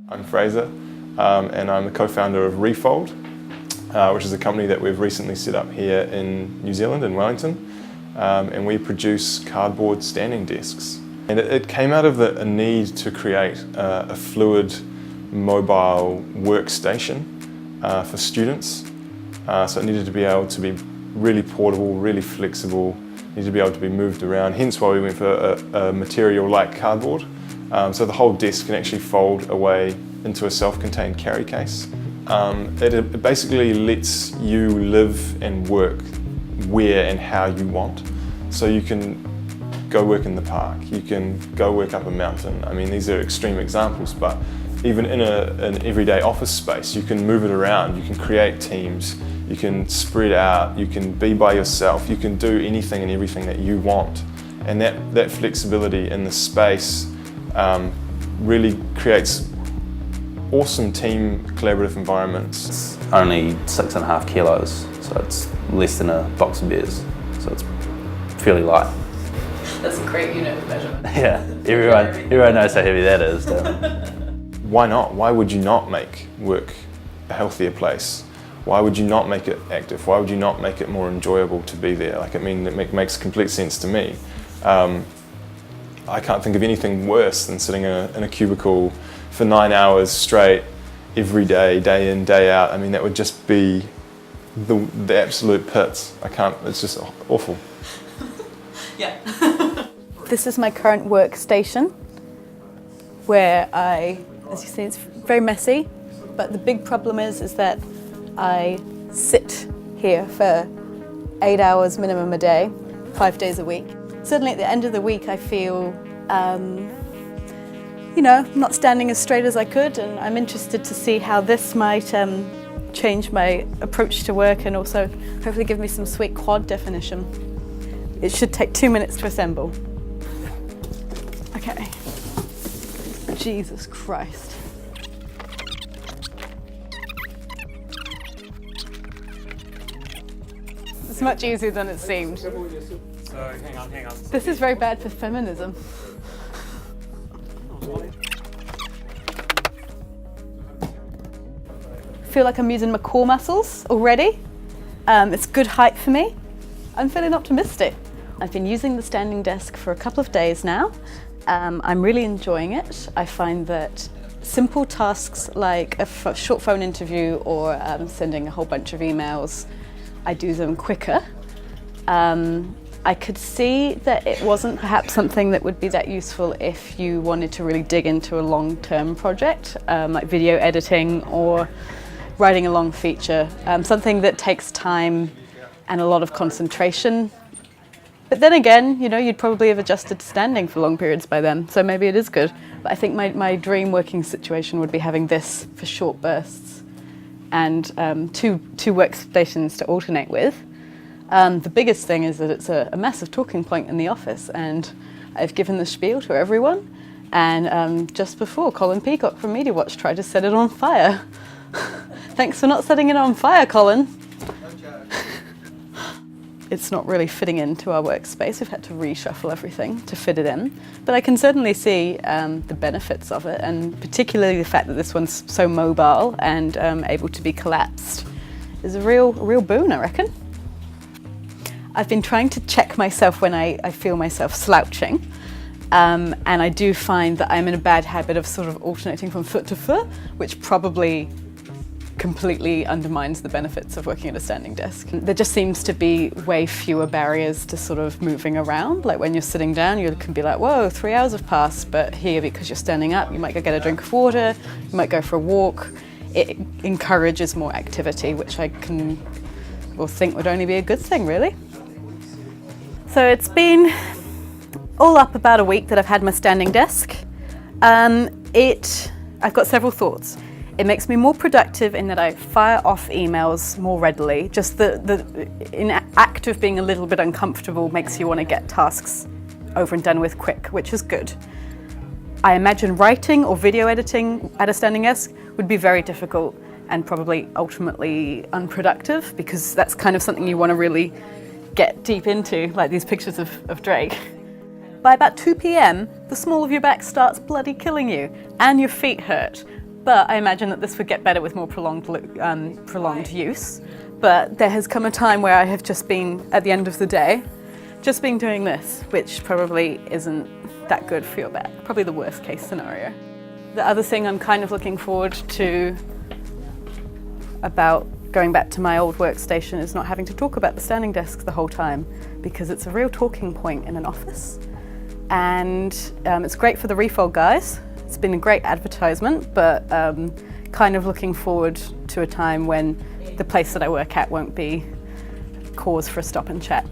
I'm Fraser, and I'm the co-founder of Refold, which is a company that we've recently set up here in New Zealand, in Wellington, and we produce cardboard standing desks. And it came out of a need to create a fluid, mobile workstation for students. So it needed to be able to be really portable, really flexible, needed to be able to be moved around, hence why we went for a material like cardboard. So the whole desk can actually fold away into a self-contained carry case. It basically lets you live and work where and how you want. So you can go work in the park, you can go work up a mountain. I mean, these are extreme examples, but even in an everyday office space, you can move it around, you can create teams, you can spread out, you can be by yourself, you can do anything and everything that you want. And that flexibility in the space really creates awesome team collaborative environments. It's only 6.5 kilos, so it's less than a box of beers, so it's fairly light. That's a great unit of measurement. Yeah, everyone knows how heavy that is. Why not? Why would you not make work a healthier place? Why would you not make it active? Why would you not make it more enjoyable to be there? Like, I mean, it makes complete sense to me. I can't think of anything worse than sitting in a cubicle for 9 hours straight, every day, day in, day out. I mean, that would just be the absolute pits. It's just awful. Yeah. This is my current workstation, where as you see, it's very messy, but the big problem is that I sit here for 8 hours minimum a day, 5 days a week. Certainly at the end of the week I feel, not standing as straight as I could, and I'm interested to see how this might change my approach to work and also hopefully give me some sweet quad definition. It should take 2 minutes to assemble. Okay. Jesus Christ. It's much easier than it seemed. So hang on. This is very bad for feminism. I feel like I'm using my core muscles already. It's good height for me. I'm feeling optimistic. I've been using the standing desk for a couple of days now. I'm really enjoying it. I find that simple tasks like a short phone interview or sending a whole bunch of emails, I do them quicker. I could see that it wasn't perhaps something that would be that useful if you wanted to really dig into a long-term project, like video editing or writing a long feature, something that takes time and a lot of concentration. But then again, you'd probably have adjusted to standing for long periods by then, so maybe it is good. But I think my dream working situation would be having this for short bursts and two workstations to alternate with. The biggest thing is that it's a massive talking point in the office, and I've given the spiel to everyone, and just before, Colin Peacock from MediaWatch tried to set it on fire. Thanks for not setting it on fire, Colin. It's not really fitting into our workspace. We've had to reshuffle everything to fit it in. But I can certainly see the benefits of it, and particularly the fact that this one's so mobile and able to be collapsed is a real boon, I reckon. I've been trying to check myself when I feel myself slouching, and I do find that I'm in a bad habit of sort of alternating from foot to foot, which probably completely undermines the benefits of working at a standing desk. There just seems to be way fewer barriers to sort of moving around. Like when you're sitting down, you can be like, whoa, 3 hours have passed, but here, because you're standing up, you might go get a drink of water, you might go for a walk. It encourages more activity, which I think would only be a good thing, really. So it's been all up about a week that I've had my standing desk. I've got several thoughts. It makes me more productive in that I fire off emails more readily. Just the act of being a little bit uncomfortable makes you want to get tasks over and done with quick, which is good. I imagine writing or video editing at a standing desk would be very difficult and probably ultimately unproductive, because that's kind of something you want to really get deep into, like these pictures of Drake. By about 2 p.m, the small of your back starts bloody killing you and your feet hurt. But I imagine that this would get better with more prolonged use. But there has come a time where I have just been, at the end of the day, just been doing this, which probably isn't that good for your back. Probably the worst case scenario. The other thing I'm kind of looking forward to about going back to my old workstation is not having to talk about the standing desk the whole time, because it's a real talking point in an office. And it's great for the Refold guys. It's been a great advertisement, but kind of looking forward to a time when the place that I work at won't be cause for a stop and chat.